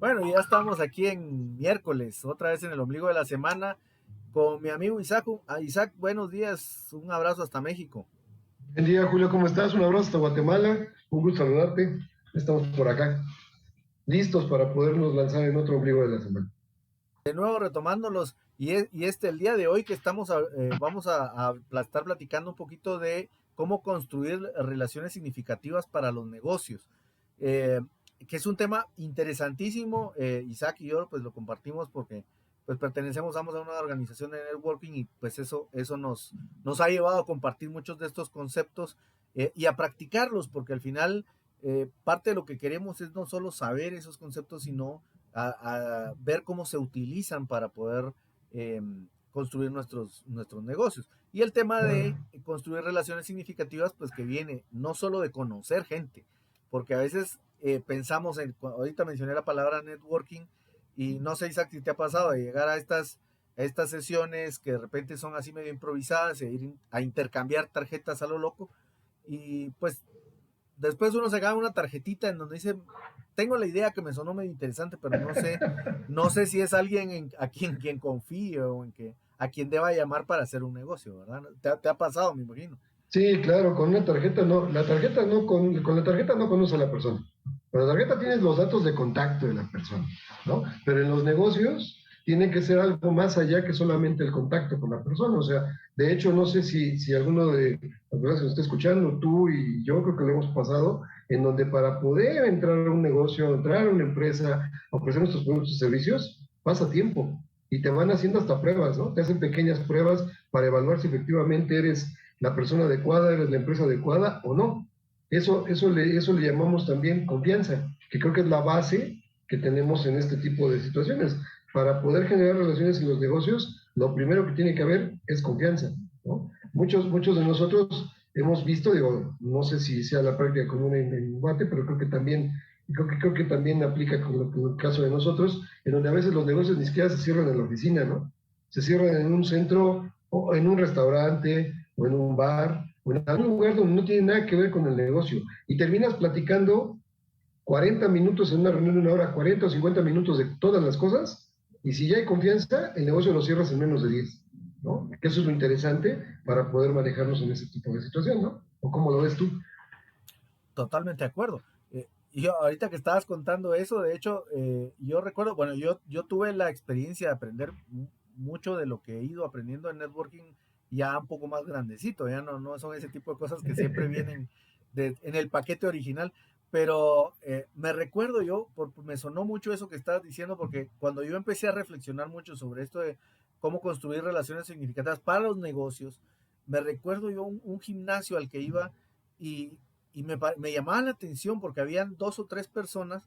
Bueno, ya estamos aquí en miércoles, otra vez en el ombligo de la semana, con mi amigo Isaac. Isaac, buenos días, un abrazo hasta México. Buen día, Julio, ¿cómo estás? Un abrazo hasta Guatemala. Un gusto saludarte. Estamos por acá, listos para podernos lanzar en otro ombligo de la semana. De nuevo retomándolos, el día de hoy que vamos a estar platicando un poquito de cómo construir relaciones significativas para los negocios, eh, que es un tema interesantísimo. Isaac y yo pues lo compartimos porque pues pertenecemos ambos a una organización de networking y pues eso nos ha llevado a compartir muchos de estos conceptos y a practicarlos, porque al final parte de lo que queremos es no solo saber esos conceptos, sino a ver cómo se utilizan para poder eh, construir nuestros negocios. Y el tema de construir relaciones significativas, pues que viene no solo de conocer gente, porque a veces pensamos ahorita mencioné la palabra networking, y no sé, Isaac, si te ha pasado de llegar a estas sesiones que de repente son así medio improvisadas e ir a intercambiar tarjetas a lo loco, y pues después uno se gana una tarjetita en donde dice, tengo la idea que me sonó medio interesante, pero no sé si es alguien a quien confíe o a quien deba llamar para hacer un negocio, ¿verdad? Te ha pasado, me imagino. Sí, claro, con una tarjeta no, la tarjeta no, con la tarjeta no conoce a la persona. Con la tarjeta tienes los datos de contacto de la persona, ¿no? Pero en los negocios tiene que ser algo más allá que solamente el contacto con la persona. O sea, de hecho, no sé si alguno de las personas que nos está escuchando, tú y yo, creo que lo hemos pasado, en donde para poder entrar a un negocio, entrar a una empresa, ofrecer nuestros productos y servicios, pasa tiempo. Y te van haciendo hasta pruebas, ¿no? Te hacen pequeñas pruebas para evaluar si efectivamente eres la persona adecuada, eres la empresa adecuada o no. Eso le llamamos también confianza, que creo que es la base que tenemos en este tipo de situaciones. Para poder generar relaciones en los negocios, lo primero que tiene que haber es confianza, ¿no? Muchos de nosotros hemos visto, digo, no sé si sea la práctica común en Guate, pero creo que también aplica con el caso de nosotros, en donde a veces los negocios ni siquiera se cierran en la oficina, ¿no? Se cierran en un centro o en un restaurante o en un bar o en algún lugar donde no tiene nada que ver con el negocio y terminas platicando 40 minutos en una reunión de una hora, 40 o 50 minutos de todas las cosas, y si ya hay confianza, el negocio lo cierras en menos de 10, ¿no? Eso es lo interesante para poder manejarnos en ese tipo de situación, ¿no? ¿O cómo lo ves tú? Totalmente de acuerdo. Y yo, ahorita que estabas contando eso, de hecho, yo recuerdo, bueno, yo tuve la experiencia de aprender mucho de lo que he ido aprendiendo en networking ya un poco más grandecito, ya no son ese tipo de cosas que siempre vienen en el paquete original, pero me recuerdo me sonó mucho eso que estabas diciendo, porque cuando yo empecé a reflexionar mucho sobre esto de cómo construir relaciones significativas para los negocios, me recuerdo yo un gimnasio al que iba y, y me llamaba la atención porque habían dos o tres personas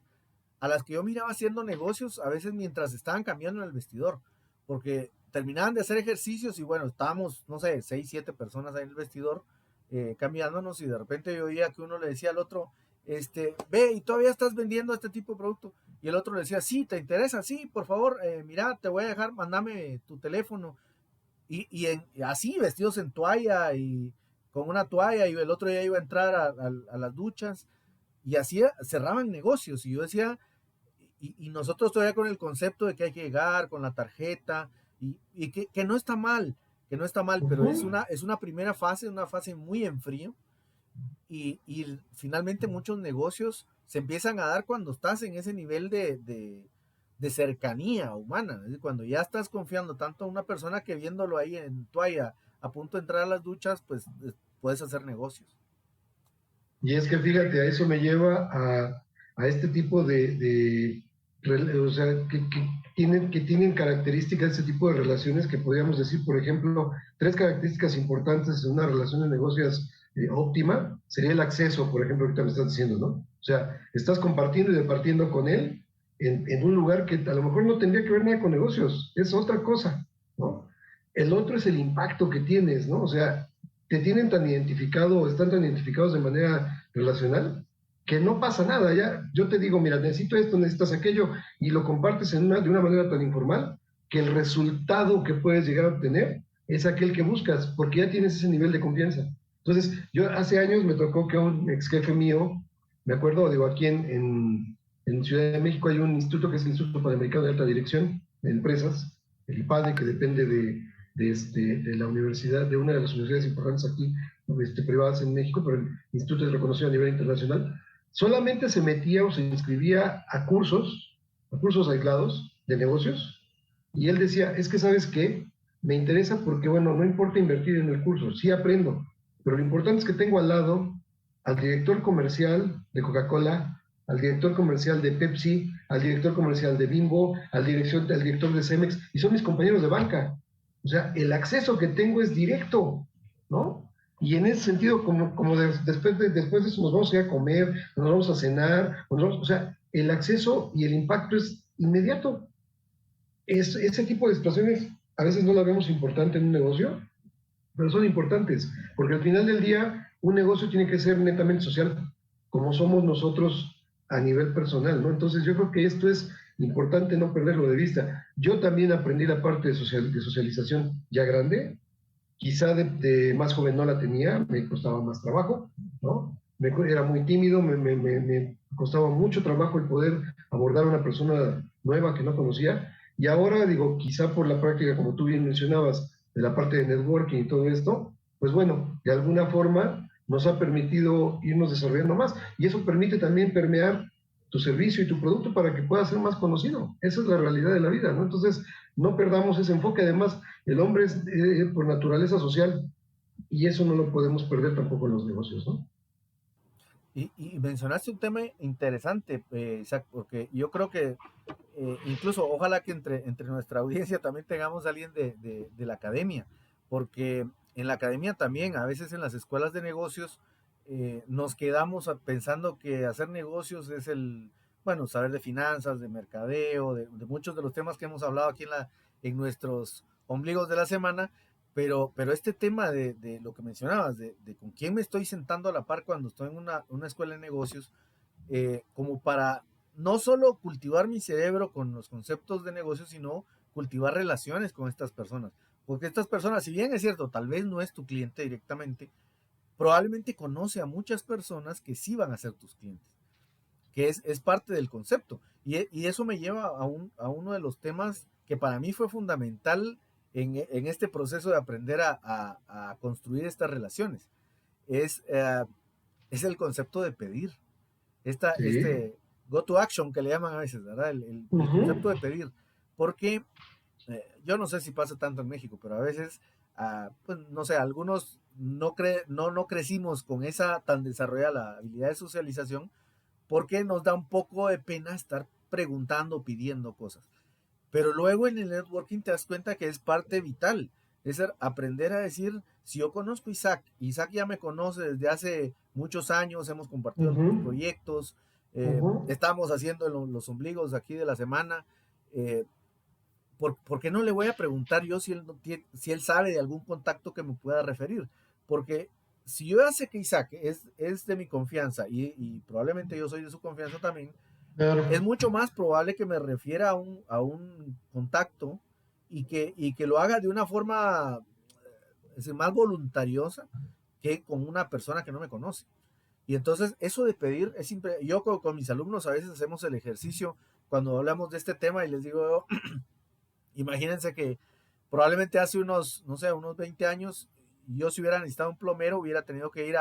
a las que yo miraba haciendo negocios a veces mientras estaban cambiando en el vestidor, porque terminaban de hacer ejercicios y bueno, estábamos, no sé, seis, siete personas ahí en el vestidor cambiándonos, y de repente yo oía que uno le decía al otro, ve, y todavía estás vendiendo este tipo de producto, y el otro le decía, sí, ¿te interesa? Sí, por favor, mira, te voy a dejar, mándame tu teléfono, y así, vestidos en toalla y con una toalla, y el otro ya iba a entrar a las duchas, y así cerraban negocios. Y yo decía, y nosotros todavía con el concepto de que hay que llegar con la tarjeta, y que no está mal, pero es Uh-huh. una primera fase, una fase muy en frío, y finalmente muchos negocios se empiezan a dar cuando estás en ese nivel de cercanía humana, es decir, cuando ya estás confiando tanto a una persona que viéndolo ahí en toalla a punto de entrar a las duchas, pues puedes hacer negocios. Y es que fíjate, a eso me lleva a este tipo o sea, que tienen características, ese tipo de relaciones que podríamos decir, por ejemplo, tres características importantes en una relación de negocios óptima, sería el acceso, por ejemplo, ahorita me estás diciendo, ¿no? O sea, estás compartiendo y departiendo con él en un lugar que a lo mejor no tendría que ver nada con negocios, es otra cosa, ¿no? El otro es el impacto que tienes, ¿no? O sea, te tienen tan identificado, están tan identificados de manera relacional, que no pasa nada, ya, yo te digo, mira, necesito esto, necesitas aquello, y lo compartes de una manera tan informal, que el resultado que puedes llegar a obtener es aquel que buscas, porque ya tienes ese nivel de confianza. Entonces, yo hace años me tocó que un ex jefe mío, me acuerdo, digo, aquí En Ciudad de México hay un instituto que es el Instituto Panamericano de Alta Dirección de Empresas, el IPADE, que depende de la universidad, de una de las universidades importantes aquí, privadas en México, pero el instituto es reconocido a nivel internacional. Solamente se metía o se inscribía a cursos aislados de negocios, y él decía, es que sabes qué, me interesa porque, bueno, no importa invertir en el curso, sí aprendo, pero lo importante es que tengo al lado al director comercial de Coca-Cola, al director comercial de Pepsi, al director comercial de Bimbo, al director de Cemex, y son mis compañeros de banca. O sea, el acceso que tengo es directo, ¿no? Y en ese sentido, después de eso nos vamos a ir a comer, nos vamos a cenar, o sea, el acceso y el impacto es inmediato. Ese tipo de situaciones a veces no la vemos importante en un negocio, pero son importantes, porque al final del día un negocio tiene que ser netamente social, como somos nosotros a nivel personal, ¿no? Entonces yo creo que esto es importante no perderlo de vista. Yo también aprendí la parte de socialización ya grande, quizá de más joven no la tenía, me costaba más trabajo, ¿no? Era muy tímido, me costaba mucho trabajo el poder abordar a una persona nueva que no conocía, y ahora digo, quizá por la práctica, como tú bien mencionabas, de la parte de networking y todo esto, pues bueno, de alguna forma nos ha permitido irnos desarrollando más, y eso permite también permear tu servicio y tu producto para que pueda ser más conocido. Esa es la realidad de la vida, ¿no? Entonces, no perdamos ese enfoque. Además, el hombre es por naturaleza social, y eso no lo podemos perder tampoco en los negocios, ¿no? Y mencionaste un tema interesante, Isaac, porque yo creo que incluso ojalá que entre nuestra audiencia también tengamos a alguien de la academia, porque en la academia también, a veces en las escuelas de negocios, nos quedamos pensando que hacer negocios es bueno, saber de finanzas, de mercadeo, de muchos de los temas que hemos hablado aquí en nuestros ombligos de la semana, pero este tema de lo que mencionabas, de con quién me estoy sentando a la par cuando estoy en una escuela de negocios, como para no solo cultivar mi cerebro con los conceptos de negocio, sino cultivar relaciones con estas personas. Porque estas personas, si bien es cierto, tal vez no es tu cliente directamente, probablemente conoce a muchas personas que sí van a ser tus clientes, que es parte del concepto. Y eso me lleva a uno de los temas que para mí fue fundamental en este proceso de aprender a construir estas relaciones. Es, uh, es el concepto de pedir. Sí. Este go to action que le llaman a veces, ¿verdad? El concepto de pedir. Porque yo no sé si pasa tanto en México, pero a veces, pues no sé, algunos no crecimos con esa tan desarrollada la habilidad de socialización porque nos da un poco de pena estar preguntando, pidiendo cosas. Pero luego en el networking te das cuenta que es parte vital. Es aprender a decir, si yo conozco a Isaac, Isaac ya me conoce desde hace muchos años, hemos compartido algunos proyectos, estamos haciendo los ombligos aquí de la semana. eh, ¿Por qué no le voy a preguntar yo si él sabe de algún contacto que me pueda referir? Porque si yo ya sé que Isaac es de mi confianza y probablemente yo soy de su confianza también, es Claro. mucho más probable que me refiera a un contacto y que lo haga de una forma más voluntariosa que con una persona que no me conoce. Y entonces eso de pedir es siempre, yo con mis alumnos a veces hacemos el ejercicio cuando hablamos de este tema y les digo, imagínense que probablemente hace unos, no sé, unos 20 años, yo si hubiera necesitado un plomero, hubiera tenido que ir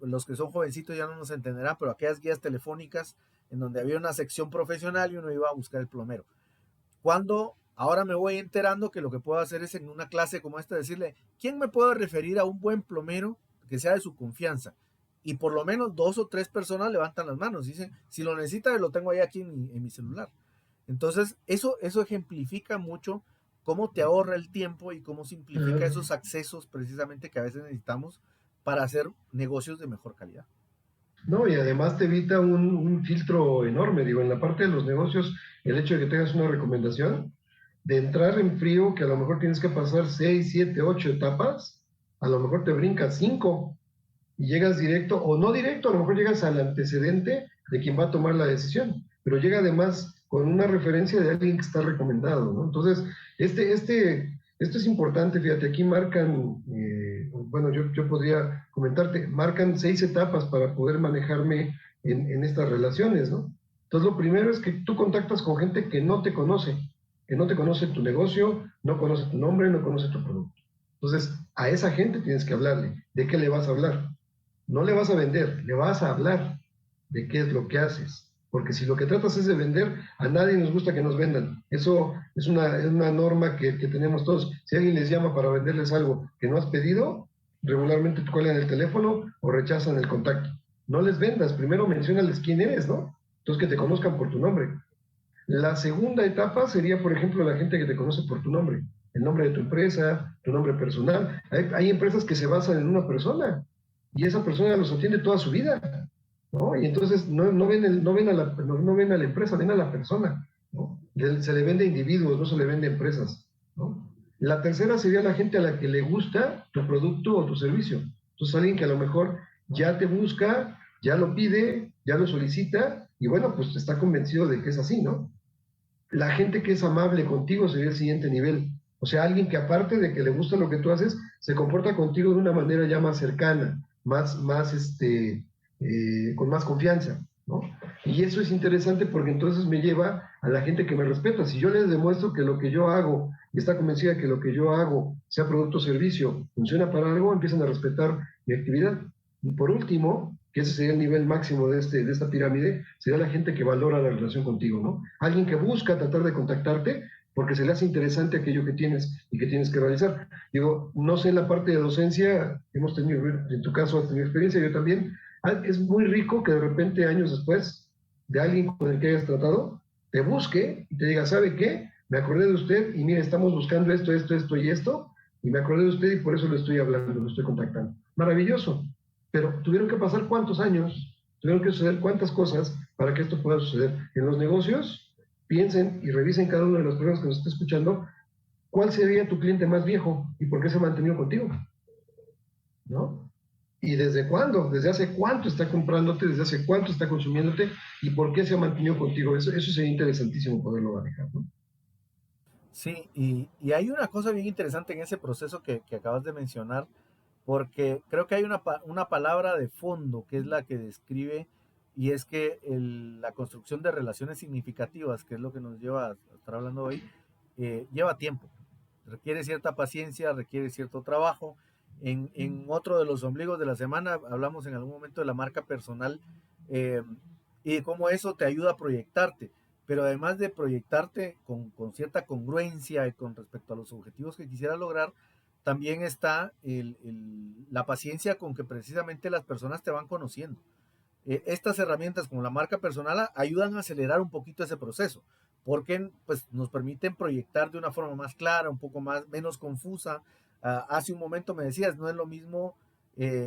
los que son jovencitos ya no nos entenderán, pero aquellas guías telefónicas en donde había una sección profesional y uno iba a buscar el plomero. Cuando ahora me voy enterando que lo que puedo hacer es en una clase como esta decirle, ¿quién me puede referir a un buen plomero que sea de su confianza? Y por lo menos dos o tres personas levantan las manos, dicen, si lo necesita, lo tengo ahí aquí en mi celular. Entonces, eso ejemplifica mucho cómo te ahorra el tiempo y cómo simplifica Claro. esos accesos precisamente que a veces necesitamos para hacer negocios de mejor calidad. No, y además te evita un filtro enorme, digo, en la parte de los negocios, el hecho de que tengas una recomendación, de entrar en frío, que a lo mejor tienes que pasar 6, 7, 8 etapas, a lo mejor te brincas 5 y llegas directo, o no directo, a lo mejor llegas al antecedente de quien va a tomar la decisión, pero llega además con una referencia de alguien que está recomendado, ¿no? Entonces, esto es importante, fíjate, aquí marcan, bueno, yo podría comentarte, marcan 6 etapas para poder manejarme en estas relaciones, ¿no? Entonces, lo primero es que tú contactas con gente que no te conoce tu negocio, no conoce tu nombre, no conoce tu producto. Entonces, a esa gente tienes que hablarle. ¿De qué le vas a hablar? No le vas a vender, le vas a hablar de qué es lo que haces. Porque si lo que tratas es de vender, a nadie nos gusta que nos vendan. Eso es una norma que tenemos todos. Si alguien les llama para venderles algo que no has pedido, regularmente te cuelgan el teléfono o rechazan el contacto. No les vendas, primero menciónales quién eres, ¿no? Entonces que te conozcan por tu nombre. La segunda etapa sería, por ejemplo, la gente que te conoce por tu nombre, el nombre de tu empresa, tu nombre personal. Hay empresas que se basan en una persona y esa persona los atiende toda su vida, ¿no? Y entonces no ven a la empresa, ven a la persona, ¿no? Se le vende a individuos, no se le vende a empresas, ¿no? La tercera sería la gente a la que le gusta tu producto o tu servicio. Entonces alguien que a lo mejor ya te busca, ya lo pide, ya lo solicita y bueno, pues está convencido de que es así, ¿no? La gente que es amable contigo sería el siguiente nivel. O sea, alguien que aparte de que le gusta lo que tú haces, se comporta contigo de una manera ya más cercana, con más confianza, ¿no? Y eso es interesante porque entonces me lleva a la gente que me respeta. Si yo les demuestro que lo que yo hago y está convencida que lo que yo hago, sea producto o servicio, funciona para algo, empiezan a respetar mi actividad. Y por último, que ese sería el nivel máximo de esta pirámide, sería la gente que valora la relación contigo, ¿no? Alguien que busca tratar de contactarte porque se le hace interesante aquello que tienes y que tienes que realizar. Digo, no sé en la parte de docencia, hemos tenido, en tu caso has tenido experiencia, yo también, es muy rico que de repente años después de alguien con el que hayas tratado, te busque y te diga, ¿sabe qué? Me acordé de usted y mire, estamos buscando esto y esto, y me acordé de usted y por eso le estoy hablando, lo estoy contactando. Maravilloso. Pero tuvieron que pasar cuántos años, tuvieron que suceder cuántas cosas para que esto pueda suceder. En los negocios, piensen y revisen cada uno de los programas que nos está escuchando, cuál sería tu cliente más viejo y por qué se ha mantenido contigo, ¿no? ¿Y desde cuándo? ¿Desde hace cuánto está comprándote? ¿Desde hace cuánto está consumiéndote? ¿Y por qué se ha mantenido contigo? Eso sería interesantísimo poderlo manejar, ¿no? Sí, y hay una cosa bien interesante en ese proceso que acabas de mencionar, porque creo que hay una palabra de fondo que es la que describe, y es que la construcción de relaciones significativas, que es lo que nos lleva a estar hablando hoy, lleva tiempo, requiere cierta paciencia, requiere cierto trabajo. En otro de los ombligos de la semana hablamos en algún momento de la marca personal, eh, y de cómo eso te ayuda a proyectarte, pero además de proyectarte con cierta congruencia y con respecto a los objetivos que quisiera lograr, también está la paciencia con que precisamente las personas te van conociendo. Estas herramientas como la marca personal ayudan a acelerar un poquito ese proceso, porque pues, nos permiten proyectar de una forma más clara, un poco más, menos confusa. Hace un momento me decías, no es lo mismo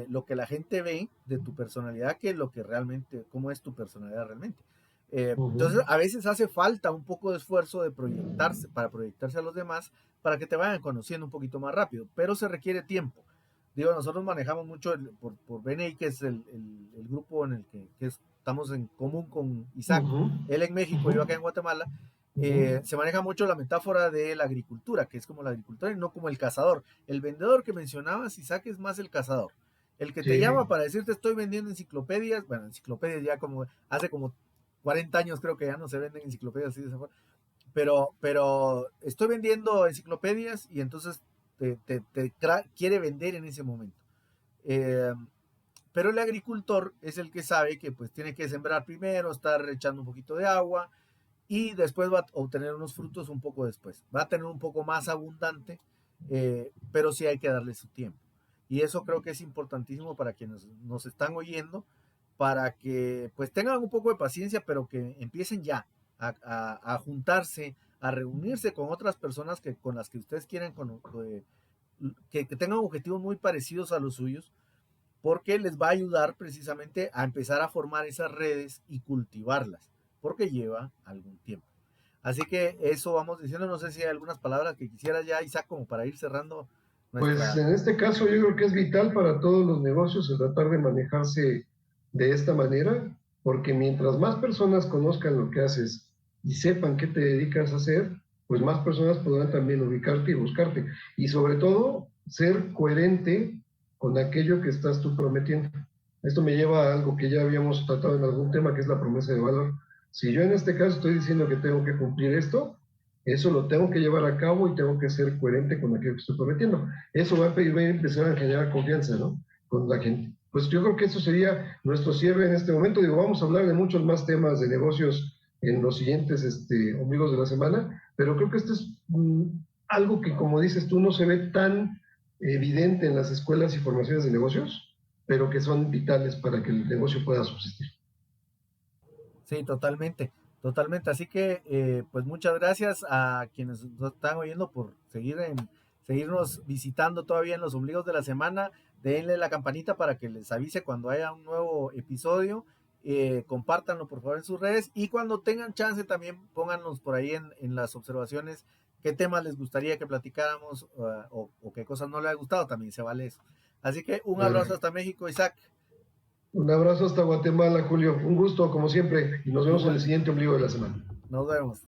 lo que la gente ve de tu personalidad que lo que realmente, cómo es tu personalidad realmente. Entonces, Uh-huh. a veces hace falta un poco de esfuerzo de proyectarse, para proyectarse a los demás, para que te vayan conociendo un poquito más rápido, pero se requiere tiempo. Digo, nosotros manejamos mucho por BNI, que es el grupo en el que estamos en común con Isaac, Uh-huh. él en México, yo Uh-huh. acá en Guatemala. Uh-huh. Se maneja mucho la metáfora de la agricultura, que es como la agricultura y no como el cazador. El vendedor que mencionabas, Isaac, es más el cazador. El que te llama Sí. para decirte estoy vendiendo enciclopedias, bueno, enciclopedias ya como hace como 40 años creo que ya no se venden enciclopedias así de esa forma, pero estoy vendiendo enciclopedias y entonces quiere vender en ese momento. Eh, pero el agricultor es el que sabe que pues tiene que sembrar primero, estar echando un poquito de agua y después va a obtener unos frutos un poco después. Va a tener un poco más abundante, pero sí hay que darle su tiempo. Y eso creo que es importantísimo para quienes nos están oyendo, para que pues tengan un poco de paciencia, pero que empiecen ya a juntarse, a reunirse con otras personas con las que ustedes quieren, que tengan objetivos muy parecidos a los suyos, porque les va a ayudar precisamente a empezar a formar esas redes y cultivarlas, porque lleva algún tiempo. Así que eso vamos diciendo, no sé si hay algunas palabras que quisiera ya, Isaac, como para ir cerrando Pues nuestra... en este caso yo creo que es vital para todos los negocios el tratar de manejarse de esta manera, porque mientras más personas conozcan lo que haces y sepan qué te dedicas a hacer, pues más personas podrán también ubicarte y buscarte. Y sobre todo, ser coherente con aquello que estás tú prometiendo. Esto me lleva a algo que ya habíamos tratado en algún tema, que es la promesa de valor. Si yo en este caso estoy diciendo que tengo que cumplir esto, eso lo tengo que llevar a cabo y tengo que ser coherente con aquello que estoy prometiendo. Eso va a empezar a generar confianza, ¿no? Con la gente. Pues yo creo que eso sería nuestro cierre en este momento. Digo, vamos a hablar de muchos más temas de negocios en los siguientes ombligos de la semana, pero creo que esto es algo que, como dices tú, no se ve tan evidente en las escuelas y formaciones de negocios, pero que son vitales para que el negocio pueda subsistir. Sí, totalmente, totalmente. Así que, pues muchas gracias a quienes nos están oyendo por seguirnos visitando todavía en los ombligos de la semana. Denle la campanita para que les avise cuando haya un nuevo episodio. Compártanlo por favor en sus redes y cuando tengan chance también pónganos por ahí en las observaciones qué temas les gustaría que platicáramos o qué cosas no les ha gustado, también se vale eso. Así que un Claro. abrazo hasta México, Isaac. Un abrazo hasta Guatemala, Julio. Un gusto, como siempre, y nos vemos en el Igual, siguiente ombligo de la semana. nos vemos.